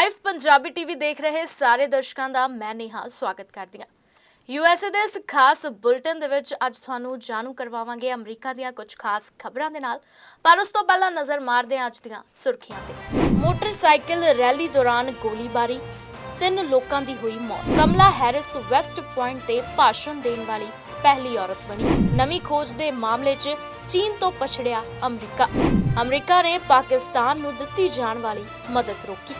Live Punjabi TV ਦੇਖ ਰਹੇ ਸਾਰੇ ਦਰਸ਼ਕਾਂ ਦਾ ਮੈਂ ਨੇਹਾ ਸਵਾਗਤ ਕਰਦੀ ਹਾਂ। ਯੂਐਸਏ ਦੇ ਇਸ ਖਾਸ ਬੁਲਟਨ ਦੇ ਵਿੱਚ ਅੱਜ ਤੁਹਾਨੂੰ ਜਾਣੂ ਕਰਵਾਵਾਂਗੇ ਅਮਰੀਕਾ ਦੀਆਂ ਕੁਝ ਖਾਸ ਖਬਰਾਂ ਦੇ ਨਾਲ। ਪਰ ਉਸ ਤੋਂ ਪਹਿਲਾਂ ਨਜ਼ਰ ਮਾਰਦੇ ਹਾਂ ਅੱਜ ਦੀਆਂ ਸੁਰਖੀਆਂ ਤੇ। ਮੋਟਰਸਾਈਕਲ ਰੈਲੀ ਦੌਰਾਨ ਗੋਲੀਬਾਰੀ, 3 ਲੋਕਾਂ ਦੀ ਹੋਈ ਮੌਤ। ਕਮਲਾ ਹੈਰਿਸ ਵੈਸਟ ਪੁਆਇੰਟ ਤੇ ਭਾਸ਼ਣ ਦੇਣ ਵਾਲੀ ਪਹਿਲੀ ਔਰਤ ਬਣੀ। ਨਵੀਂ ਖੋਜ ਦੇ ਮਾਮਲੇ 'ਚ ਚੀਨ ਤੋਂ ਪਛੜਿਆ ਅਮਰੀਕਾ ਨੇ ਪਾਕਿਸਤਾਨ ਨੂੰ ਦਿੱਤੀ ਜਾਣ ਵਾਲੀ ਮਦਦ ਰੋਕੀ।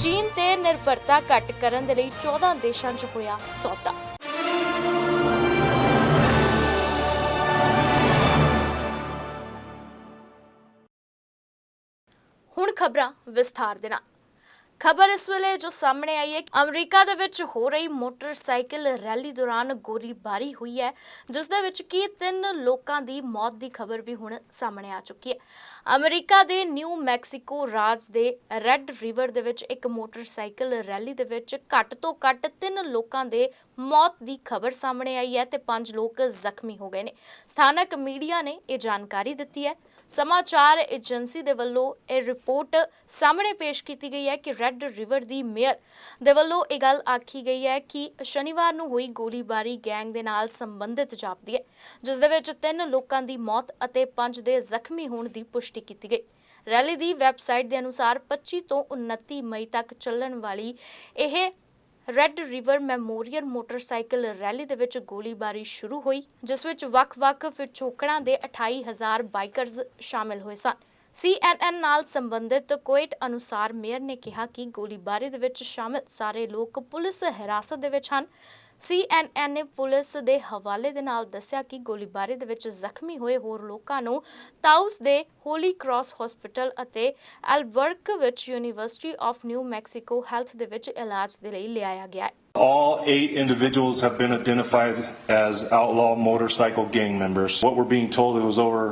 ਚੀਨ ਤੇ ਨਿਰਭਰਤਾ ਘੱਟ ਕਰਨ ਦੇ ਲਈ 14 ਦੇਸ਼ਾਂ 'ਚ ਹੋਇਆ ਸੌਦਾ। ਹੁਣ ਖਬਰਾਂ ਵਿਸਥਾਰ ਦੇ ਨਾਲ। ਖਬਰ ਇਸ ਵੇਲੇ ਜੋ ਸਾਹਮਣੇ ਆਈ ਹੈ, ਅਮਰੀਕਾ ਦੇ ਵਿੱਚ ਹੋ ਰਹੀ ਮੋਟਰਸਾਈਕਲ ਰੈਲੀ ਦੌਰਾਨ ਗੋਲੀਬਾਰੀ ਹੋਈ ਹੈ, ਜਿਸ ਦੇ ਵਿੱਚ ਕੀ 3 ਲੋਕਾਂ ਦੀ ਮੌਤ ਦੀ ਖਬਰ ਵੀ ਹੁਣ ਸਾਹਮਣੇ ਆ ਚੁੱਕੀ ਹੈ। ਅਮਰੀਕਾ ਦੇ ਨਿਊ ਮੈਕਸੀਕੋ ਰਾਜ ਦੇ ਰੈੱਡ ਰਿਵਰ ਦੇ ਵਿੱਚ ਇੱਕ ਮੋਟਰਸਾਈਕਲ ਰੈਲੀ ਦੇ ਵਿੱਚ ਘੱਟ ਤੋਂ ਘੱਟ 3 ਲੋਕਾਂ ਦੇ ਮੌਤ ਦੀ ਖਬਰ ਸਾਹਮਣੇ ਆਈ ਹੈ ਤੇ 5 ਲੋਕ ਜ਼ਖਮੀ ਹੋ ਗਏ ਨੇ। ਸਥਾਨਕ ਮੀਡੀਆ ਨੇ ਇਹ ਜਾਣਕਾਰੀ ਦਿੱਤੀ ਹੈ। ਸਮਾਚਾਰ ਏਜੰਸੀ ਦੇ ਵੱਲੋਂ ਇਹ ਰਿਪੋਰਟ ਸਾਹਮਣੇ ਪੇਸ਼ ਕੀਤੀ ਗਈ ਹੈ ਕਿ ਰੈੱਡ ਰਿਵਰ ਦੀ ਮੇਅਰ ਦੇ ਵੱਲੋਂ ਇਹ ਗੱਲ ਆਖੀ ਗਈ ਹੈ ਕਿ ਸ਼ਨੀਵਾਰ ਨੂੰ ਹੋਈ ਗੋਲੀਬਾਰੀ ਗੈਂਗ ਦੇ ਨਾਲ ਸੰਬੰਧਿਤ ਜਾਪਦੀ ਹੈ, ਜਿਸ ਦੇ ਵਿੱਚ 3 ਲੋਕਾਂ ਦੀ ਮੌਤ ਅਤੇ 5 ਦੇ ਜ਼ਖਮੀ ਹੋਣ ਦੀ ਪੁਸ਼ਟੀ ਕੀਤੀ ਗਈ। ਰੈਲੀ ਦੀ ਵੈਬਸਾਈਟ ਦੇ ਅਨੁਸਾਰ 25 ਤੋਂ 29 ਮਈ ਤੱਕ ਚੱਲਣ ਵਾਲੀ ਇਹ red river memorial motorcycle rally ਦੇ ਵਿੱਚ ਗੋਲੀਬਾਰੀ ਸ਼ੁਰੂ ਹੋਈ, ਜਿਸ ਵਿੱਚ ਵੱਖ-ਵੱਖ ਪਿਛੋਕੜਾਂ ਦੇ 28,000 ਬਾਈਕਰਜ਼ ਸ਼ਾਮਿਲ ਹੋਏ ਸਨ। CNN ਨਾਲ ਸੰਬੰਧਿਤ ਕੁਇਟ ਅਨੁਸਾਰ ਮੇਅਰ ਨੇ ਕਿਹਾ ਕਿ ਗੋਲੀਬਾਰੀ ਦੇ ਵਿੱਚ ਸ਼ਾਮਿਲ ਸਾਰੇ ਲੋਕ ਪੁਲਿਸ ਹਿਰਾਸਤ ਦੇ ਵਿੱਚ ਹਨ। CNN ਨੇ ਪੁਲਿਸ ਦੇ ਹਵਾਲੇ ਦੇ ਨਾਲ ਦੱਸਿਆ ਕਿ ਗੋਲੀਬਾਰੀ ਦੇ ਵਿੱਚ ਜ਼ਖਮੀ ਹੋਏ ਹੋਰ ਲੋਕਾਂ ਨੂੰ ਤਾਊਸ ਦੇ ਹੋਲੀ ਕ੍ਰਾਸ ਹਸਪੀਟਲ ਅਤੇ ਐਲਬਰਕ ਵਿੱਚ university of new Mexico health ਦੇ ਵਿੱਚ ਇਲਾਜ ਦੇ ਲਈ ਲਿਆਇਆ ਗਿਆ ਹੈ। All 8 individuals have been identified as outlaw motorcycle gang members. What we're being told, it was over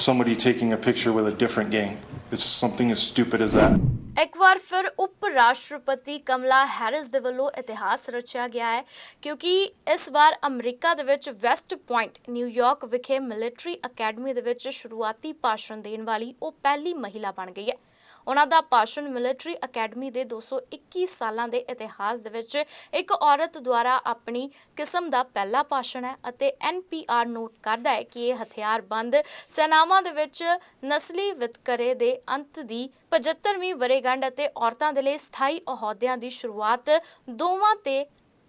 somebody taking a picture with a different gang. It's something as stupid as that. ਇੱਕ ਵਾਰ ਫਿਰ ਉਪ ਰਾਸ਼ਟਰਪਤੀ ਕਮਲਾ Harris ਦੇ ਵੱਲੋਂ ਇਤਿਹਾਸ ਰਚਿਆ ਗਿਆ ਹੈ, ਕਿਉਂਕਿ ਇਸ ਵਾਰ ਅਮਰੀਕਾ ਦੇ ਵਿੱਚ ਵੈਸਟ ਪੁਆਇੰਟ ਨਿਊਯਾਰਕ ਵਿਖੇ ਮਿਲਟਰੀ ਅਕੈਡਮੀ ਦੇ ਵਿੱਚ ਸ਼ੁਰੂਆਤੀ ਭਾਸ਼ਣ ਦੇਣ ਵਾਲੀ ਉਹ ਪਹਿਲੀ ਮਹਿਲਾ ਬਣ ਗਈ ਹੈ। ਉਹਨਾਂ ਦਾ ਭਾਸ਼ਣ ਮਿਲਟਰੀ ਅਕੈਡਮੀ ਦੇ 221 ਸਾਲਾਂ ਦੇ ਇਤਿਹਾਸ ਦੇ ਵਿੱਚ ਇੱਕ ਔਰਤ ਦੁਆਰਾ ਆਪਣੀ ਕਿਸਮ ਦਾ ਪਹਿਲਾ ਭਾਸ਼ਣ ਹੈ ਅਤੇ NPR ਨੋਟ ਕਰਦਾ ਹੈ ਕਿ ਇਹ ਹਥਿਆਰਬੰਦ ਸੈਨਾਵਾਂ ਦੇ ਵਿੱਚ ਨਸਲੀ ਵਿਤਕਰੇ ਦੇ ਅੰਤ ਦੀ 75ਵੀਂ ਵਰ੍ਹੇਗੰਢ ਅਤੇ ਔਰਤਾਂ ਦੇ ਲਈ ਸਥਾਈ ਅਹੁਦਿਆਂ ਦੀ ਸ਼ੁਰੂਆਤ ਦੋਵਾਂ ਤੇ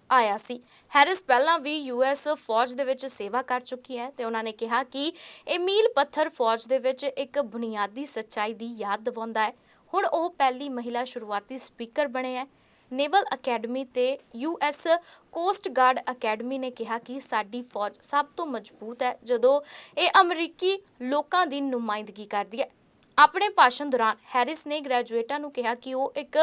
ਆਇਆ ਸੀ। ਹੈਰਿਸ ਪਹਿਲਾਂ ਵੀ US ਫੌਜ ਦੇ ਵਿੱਚ ਸੇਵਾ ਕਰ ਚੁੱਕੀ ਹੈ ਤੇ ਉਹਨਾਂ ਨੇ ਕਿਹਾ ਕਿ ਇਹ ਮੀਲ ਪੱਥਰ ਫੌਜ ਦੇ ਵਿੱਚ ਇੱਕ ਬੁਨਿਆਦੀ ਸੱਚਾਈ ਦੀ ਯਾਦ ਦਿਵਾਉਂਦਾ ਹੈ। ਹੁਣ ਉਹ ਪਹਿਲੀ ਮਹਿਲਾ ਸ਼ੁਰੂਆਤੀ ਸਪੀਕਰ ਬਣੇ ਹੈ। ਨੇਵਲ ਅਕੈਡਮੀ ਤੇ US ਕੋਸਟ ਗਾਰਡ ਅਕੈਡਮੀ ਨੇ ਕਿਹਾ ਕਿ ਸਾਡੀ ਫੌਜ ਸਭ ਤੋਂ ਮਜ਼ਬੂਤ ਹੈ ਜਦੋਂ ਇਹ ਅਮਰੀਕੀ ਲੋਕਾਂ ਦੀ ਨੁਮਾਇੰਦਗੀ ਕਰਦੀ ਹੈ। ਆਪਣੇ ਭਾਸ਼ਣ ਦੌਰਾਨ ਹੈਰਿਸ ਨੇ ਗ੍ਰੈਜੂਏਟਾਂ ਨੂੰ ਕਿਹਾ ਕਿ ਉਹ ਇੱਕ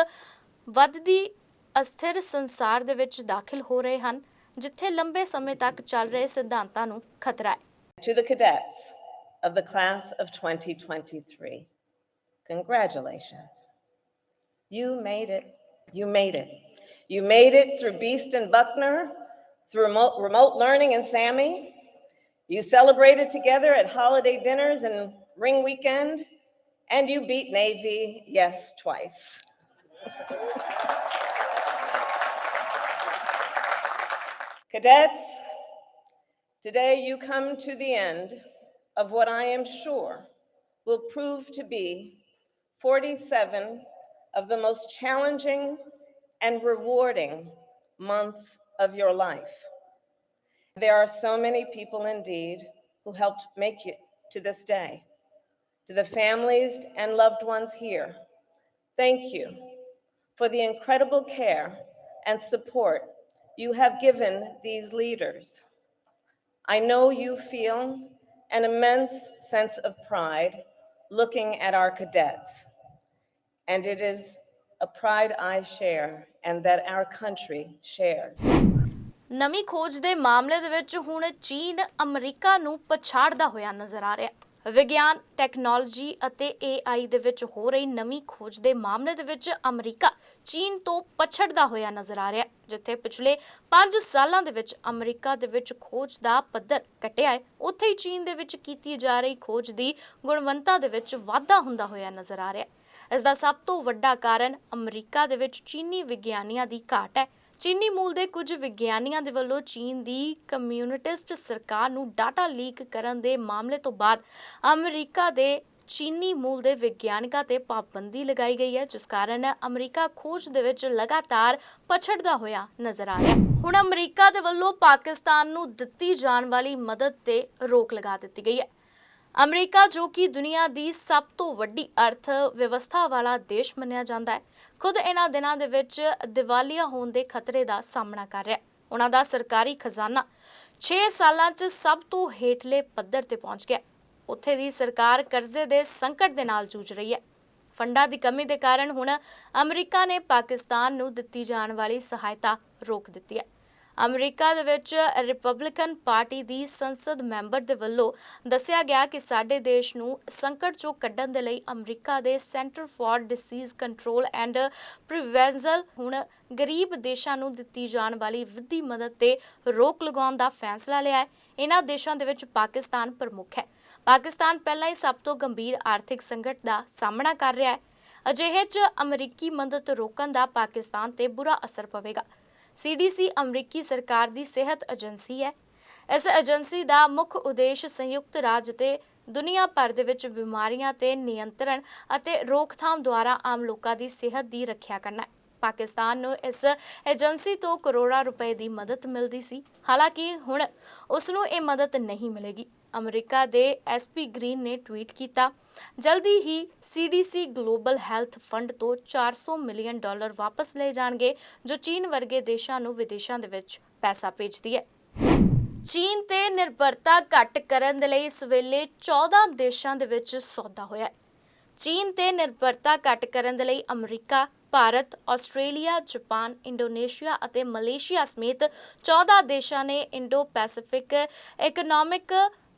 ਵੱਧਦੀ ਅਸਥਿਰ ਸੰਸਾਰ ਦੇ ਵਿੱਚ ਦਾਖਲ ਹੋ ਰਹੇ ਹਨ, ਜਿੱਥੇ ਲੰਬੇ ਸਮੇਂ ਤੱਕ ਚੱਲ ਰਹੇ ਸਿਧਾਂਤਾਂ ਨੂੰ ਖਤਰਾ ਹੈ। To the cadets of the class of 2023, congratulations. You made it. You made it. You made it through Beast and Buckner, through remote learning and Sammy. You celebrated together at holiday dinners and Ring Weekend, and you beat Navy, yes, twice. Cadets, today you come to the end of what I am sure will prove to be 47 of the most challenging and rewarding months of your life. There are so many people indeed who helped make it to this day. To the families and loved ones here, thank you for the incredible care and support you have given these leaders. I know you feel an immense sense of pride looking at our cadets, and it is a pride I share and that our country shares. ਨਵੀਂ ਖੋਜ ਦੇ ਮਾਮਲੇ ਦੇ ਵਿੱਚ ਹੁਣ ਚੀਨ America ਨੂੰ ਪਛਾੜਦਾ ਹੋਇਆ ਨਜ਼ਰ ਆ ਰਿਹਾ ਹੈ। ਵਿਗਿਆਨ, ਟੈਕਨੋਲੋਜੀ ਅਤੇ AI ਦੇ ਵਿੱਚ ਹੋ ਰਹੀ ਨਵੀਂ ਖੋਜ ਦੇ ਮਾਮਲੇ ਦੇ ਵਿੱਚ ਅਮਰੀਕਾ ਚੀਨ ਤੋਂ ਪਛੜਦਾ ਹੋਇਆ ਨਜ਼ਰ ਆ ਰਿਹਾ ਹੈ। ਜਿੱਥੇ ਪਿਛਲੇ 5 ਸਾਲਾਂ ਦੇ ਵਿੱਚ ਅਮਰੀਕਾ ਦੇ ਵਿੱਚ ਖੋਜ ਦਾ ਪੱਧਰ ਘਟਿਆ ਹੈ, ਉੱਥੇ ਹੀ ਚੀਨ ਦੇ ਵਿੱਚ ਕੀਤੀ ਜਾ ਰਹੀ ਖੋਜ ਦੀ ਗੁਣਵੱਤਾ ਦੇ ਵਿੱਚ ਵਾਧਾ ਹੁੰਦਾ ਹੋਇਆ ਨਜ਼ਰ ਆ ਰਿਹਾ ਹੈ। ਇਸ ਦਾ ਸਭ ਤੋਂ ਵੱਡਾ ਕਾਰਨ ਅਮਰੀਕਾ ਦੇ ਵਿੱਚ ਚੀਨੀ ਵਿਗਿਆਨੀਆਂ ਦੀ ਘਾਟ ਹੈ। ਚੀਨੀ ਮੂਲ ਦੇ ਕੁਝ ਵਿਗਿਆਨੀਆਂ ਦੇ ਵੱਲੋਂ ਚੀਨ ਦੀ ਕਮਿਊਨਿਸਟ ਸਰਕਾਰ ਨੂੰ ਡਾਟਾ ਲੀਕ ਕਰਨ ਦੇ ਮਾਮਲੇ ਤੋਂ ਬਾਅਦ ਅਮਰੀਕਾ ਦੇ ਚੀਨੀ ਮੂਲ ਦੇ ਵਿਗਿਆਨਕਾਂ ਤੇ ਪਾਬੰਦੀ ਲਗਾਈ ਗਈ ਹੈ, ਜਿਸ ਕਾਰਨ ਅਮਰੀਕਾ ਖੋਜ ਦੇ ਵਿੱਚ ਲਗਾਤਾਰ ਪਛੜਦਾ ਹੋਇਆ ਨਜ਼ਰ ਆ ਰਿਹਾ ਹੈ। ਹੁਣ ਅਮਰੀਕਾ ਦੇ ਵੱਲੋਂ ਪਾਕਿਸਤਾਨ ਨੂੰ ਦਿੱਤੀ ਜਾਣ ਵਾਲੀ ਮਦਦ ਤੇ ਰੋਕ ਲਗਾ ਦਿੱਤੀ ਗਈ ਹੈ। ਅਮਰੀਕਾ ਜੋ ਕਿ ਦੁਨੀਆ ਦੀ ਸਭ ਤੋਂ ਵੱਡੀ ਅਰਥ ਵਿਵਸਥਾ ਵਾਲਾ ਦੇਸ਼ ਮੰਨਿਆ ਜਾਂਦਾ ਹੈ, ਖੁਦ ਇਹਨਾਂ ਦਿਨਾਂ ਦੇ ਵਿੱਚ ਦਿਵਾਲੀਆ ਹੋਣ ਦੇ ਖਤਰੇ ਦਾ ਸਾਹਮਣਾ ਕਰ ਰਿਹਾ ਹੈ। ਉਹਨਾਂ ਦਾ ਸਰਕਾਰੀ ਖਜ਼ਾਨਾ 6 ਸਾਲਾਂ 'ਚ ਸਭ ਤੋਂ ਹੇਠਲੇ ਪੱਧਰ ਤੇ ਪਹੁੰਚ ਗਿਆ। ਉੱਥੇ ਦੀ ਸਰਕਾਰ ਕਰਜ਼ੇ ਦੇ ਸੰਕਟ ਦੇ ਨਾਲ ਜੂਝ ਰਹੀ ਹੈ। ਫੰਡਾਂ ਦੀ ਕਮੀ ਦੇ ਕਾਰਨ ਹੁਣ ਅਮਰੀਕਾ ਨੇ ਪਾਕਿਸਤਾਨ ਨੂੰ ਦਿੱਤੀ ਜਾਣ ਵਾਲੀ ਸਹਾਇਤਾ ਰੋਕ ਦਿੱਤੀ ਹੈ। ਅਮਰੀਕਾ ਦੇ ਵਿੱਚ ਰਿਪਬਲਿਕਨ ਪਾਰਟੀ ਦੀ ਸੰਸਦ ਮੈਂਬਰ ਦੇ ਵੱਲੋਂ ਦੱਸਿਆ ਗਿਆ ਕਿ ਸਾਡੇ ਦੇਸ਼ ਨੂੰ ਸੰਕਟ ਚੋਂ ਕੱਢਣ ਦੇ ਲਈ ਅਮਰੀਕਾ ਦੇ centre for disease control and prevention ਹੁਣ ਗਰੀਬ ਦੇਸ਼ਾਂ ਨੂੰ ਦਿੱਤੀ ਜਾਣ ਵਾਲੀ ਵਿੱਤੀ ਮਦਦ ਤੇ ਰੋਕ ਲਗਾਉਣ ਦਾ ਫੈਸਲਾ ਲਿਆ ਹੈ। ਇਹਨਾਂ ਦੇਸ਼ਾਂ ਦੇ ਵਿੱਚ ਪਾਕਿਸਤਾਨ ਪ੍ਰਮੁੱਖ ਹੈ। ਪਾਕਿਸਤਾਨ ਪਹਿਲਾਂ ਹੀ ਸਭ ਤੋਂ ਗੰਭੀਰ ਆਰਥਿਕ ਸੰਕਟ ਦਾ ਸਾਹਮਣਾ ਕਰ ਰਿਹਾ ਹੈ। ਅਜਿਹੇ 'ਚ ਅਮਰੀਕੀ ਮਦਦ ਰੋਕਣ ਦਾ ਪਾਕਿਸਤਾਨ ਤੇ ਬੁਰਾ ਅਸਰ ਪਵੇਗਾ। CDC ਅਮਰੀਕੀ ਸਰਕਾਰ ਦੀ ਸਿਹਤ ਏਜੰਸੀ ਹੈ। ਇਸ ਏਜੰਸੀ ਦਾ ਮੁੱਖ ਉਦੇਸ਼ ਸੰਯੁਕਤ ਰਾਜ ਤੇ ਦੁਨੀਆ ਭਰ ਦੇ ਵਿੱਚ ਬਿਮਾਰੀਆਂ ਤੇ ਨਿਯੰਤਰਣ ਅਤੇ ਰੋਕਥਾਮ ਦੁਆਰਾ ਆਮ ਲੋਕਾਂ ਦੀ ਸਿਹਤ ਦੀ ਰੱਖਿਆ ਕਰਨਾ ਹੈ। ਪਾਕਿਸਤਾਨ ਨੂੰ ਇਸ ਏਜੰਸੀ ਤੋਂ ਕਰੋੜਾਂ ਰੁਪਏ ਦੀ ਮਦਦ ਮਿਲਦੀ ਸੀ, ਹਾਲਾਂਕਿ ਹੁਣ ਉਸ ਨੂੰ ਇਹ ਮਦਦ ਨਹੀਂ ਮਿਲੇਗੀ। ਅਮਰੀਕਾ ਦੇ SP ਗ੍ਰੀਨ ਨੇ ਟਵੀਟ ਕੀਤਾ, ਜਲਦੀ ਹੀ CDC ਗਲੋਬਲ ਹੈਲਥ ਫੰਡ ਤੋਂ $400 ਮਿਲੀਅਨ ਵਾਪਸ ਲਏ ਜਾਣਗੇ, ਜੋ ਚੀਨ ਵਰਗੇ ਦੇਸ਼ਾਂ ਨੂੰ ਵਿਦੇਸ਼ਾਂ ਦੇ ਵਿੱਚ ਪੈਸਾ ਭੇਜਦੀ ਹੈ। ਚੀਨ ਤੇ ਨਿਰਭਰਤਾ ਘੱਟ ਕਰਨ ਦੇ ਲਈ ਇਸ ਵੇਲੇ 14 ਦੇਸ਼ਾਂ ਦੇ ਵਿੱਚ ਸੌਦਾ ਹੋਇਆ ਹੈ। ਚੀਨ ਤੇ ਨਿਰਭਰਤਾ ਘੱਟ ਕਰਨ ਦੇ ਲਈ America, Bharat, Australia, Japan, Indonesia ਅਤੇ ਮਲੇਸ਼ੀਆ ਸਮੇਤ 14 ਦੇਸ਼ਾਂ ਨੇ ਇੰਡੋ ਪੈਸੀਫਿਕ ਇਕਨੋਮਿਕ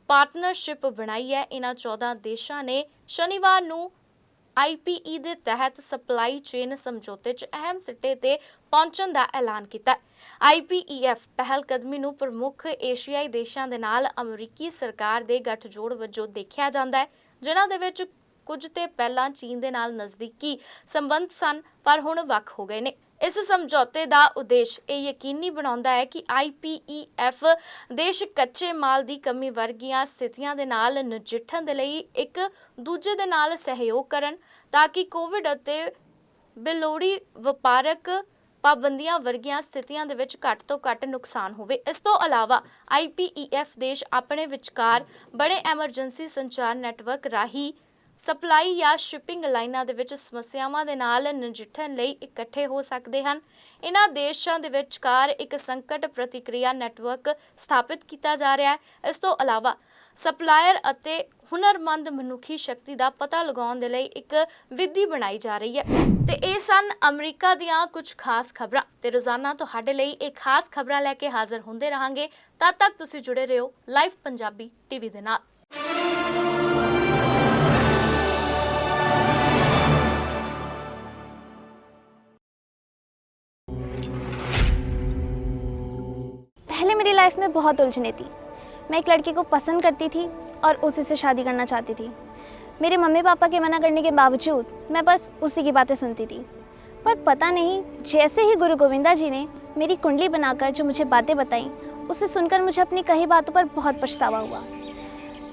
ਪਾਰਟਨਰਸ਼ਿਪ ਬਣਾਈ ਹੈ। ਇਹਨਾਂ 14 ਦੇਸ਼ਾਂ ਨੇ ਸ਼ਨੀਵਾਰ ਨੂੰ IPE ਦੇ ਤਹਿਤ ਸਪਲਾਈ ਚੇਨ ਸਮਝੌਤੇ 'ਚ ਅਹਿਮ ਸਿੱਟੇ ਤੇ ਪਹੁੰਚਣ ਦਾ ਐਲਾਨ ਕੀਤਾ। IPEF ਪਹਿਲਕਦਮੀ ਨੂੰ ਪ੍ਰਮੁੱਖ ਏਸ਼ੀਆਈ ਦੇਸ਼ਾਂ ਦੇ ਨਾਲ ਅਮਰੀਕੀ ਸਰਕਾਰ ਦੇ ਗੱਠਜੋੜ ਵਜੋਂ ਦੇਖਿਆ ਜਾਂਦਾ ਹੈ, ਜਿਨ੍ਹਾਂ ਦੇ ਵਿੱਚ ਕੁਝ ਤੇ ਪਹਿਲਾਂ ਚੀਨ ਦੇ ਨਾਲ ਨਜ਼ਦੀਕੀ ਸੰਬੰਧ ਸਨ, ਪਰ ਹੁਣ ਵੱਖ ਹੋ ਗਏ ਨੇ। ਇਸ ਸਮਝੌਤੇ ਦਾ ਉਦੇਸ਼ ਇਹ ਯਕੀਨੀ ਬਣਾਉਂਦਾ ਹੈ ਕਿ IPEF ਦੇਸ਼ ਕੱਚੇ ਮਾਲ ਦੀ ਕਮੀ ਵਰਗੀਆਂ ਸਥਿਤੀਆਂ ਦੇ ਨਾਲ ਨਜਿੱਠਣ ਦੇ ਲਈ ਇੱਕ ਦੂਜੇ ਦੇ ਨਾਲ ਸਹਿਯੋਗ ਕਰਨ, ਤਾਂ ਕਿ ਕੋਵਿਡ ਅਤੇ ਬੇਲੋੜੀ ਵਪਾਰਕ ਪਾਬੰਦੀਆਂ ਵਰਗੀਆਂ ਸਥਿਤੀਆਂ ਦੇ ਵਿੱਚ ਘੱਟ ਤੋਂ ਘੱਟ ਨੁਕਸਾਨ ਹੋਵੇ। ਇਸ ਤੋਂ ਇਲਾਵਾ IPEF ਦੇਸ਼ ਆਪਣੇ ਵਿਚਕਾਰ ਬੜੇ ਐਮਰਜੈਂਸੀ ਸੰਚਾਰ ਨੈਟਵਰਕ ਰਾਹੀਂ ਸਪਲਾਈ ਜਾਂ ਸ਼ਿਪਿੰਗ ਲਾਈਨਾਂ ਦੇ ਵਿੱਚ ਸਮੱਸਿਆਵਾਂ ਦੇ ਨਾਲ ਨਜਿੱਠਣ ਲਈ ਇਕੱਠੇ ਹੋ ਸਕਦੇ ਹਨ। ਇਹਨਾਂ ਦੇਸ਼ਾਂ ਦੇ ਵਿਚਕਾਰ ਇੱਕ ਸੰਕਟ ਪ੍ਰਤੀਕਿਰਿਆ ਨੈਟਵਰਕ ਸਥਾਪਿਤ ਕੀਤਾ ਜਾ ਰਿਹਾ ਹੈ। ਇਸ ਤੋਂ ਇਲਾਵਾ ਸਪਲਾਇਰ ਅਤੇ ਹੁਨਰਮੰਦ ਮਨੁੱਖੀ ਸ਼ਕਤੀ ਦਾ ਪਤਾ ਲਗਾਉਣ ਦੇ ਲਈ ਇੱਕ ਵਿਧੀ ਬਣਾਈ ਜਾ ਰਹੀ ਹੈ। ਤੇ ਇਹ ਸਨ ਅਮਰੀਕਾ ਦੀਆਂ ਕੁਝ ਖਾਸ ਖਬਰਾਂ, ਤੇ ਰੋਜ਼ਾਨਾ ਤੁਹਾਡੇ ਲਈ ਇਹ ਖਾਸ ਖਬਰਾਂ ਲੈ ਕੇ ਹਾਜ਼ਰ ਹੁੰਦੇ ਰਹਾਂਗੇ। ਤਦ ਤੱਕ ਤੁਸੀਂ ਜੁੜੇ ਰਹੋ ਲਾਈਵ ਪੰਜਾਬੀ TV ਦੇ ਨਾਲ। पहले मेरी लाइफ में बहुत उलझने थी। मैं एक लड़के को पसंद करती थी और उसी से शादी करना चाहती थी। मेरे मम्मी पापा के मना करने के बावजूद मैं बस उसी की बातें सुनती थी। पर पता नहीं, जैसे ही गुरु गोविंदा जी ने मेरी कुंडली बनाकर जो मुझे बातें बताई, उसे सुनकर मुझे अपनी कही बातों पर बहुत पछतावा हुआ।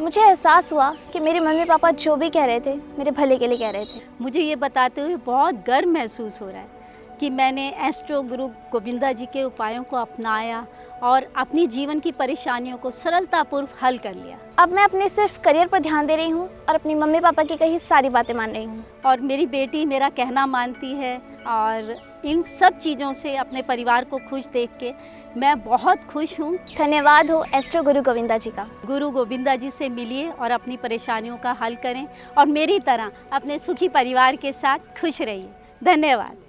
मुझे एहसास हुआ कि मेरे मम्मी पापा जो भी कह रहे थे मेरे भले के लिए कह रहे थे। मुझे ये बताते हुए बहुत गर्व महसूस हो रहा है कि मैंने एस्ट्रो गुरु गोविंदा जी के उपायों को अपनाया और अपनी जीवन की परेशानियों को सरलतापूर्वक हल कर लिया। अब मैं अपने सिर्फ करियर पर ध्यान दे रही हूँ और अपनी मम्मी पापा की कही सारी बातें मान रही हूँ। और मेरी बेटी मेरा कहना मानती है और इन सब चीज़ों से अपने परिवार को खुश देख के मैं बहुत खुश हूँ। धन्यवाद हो एस्ट्रो गुरु गोविंदा जी का। गुरु गोविंदा जी से मिलिए और अपनी परेशानियों का हल करें और मेरी तरह अपने सुखी परिवार के साथ खुश रहिए। धन्यवाद।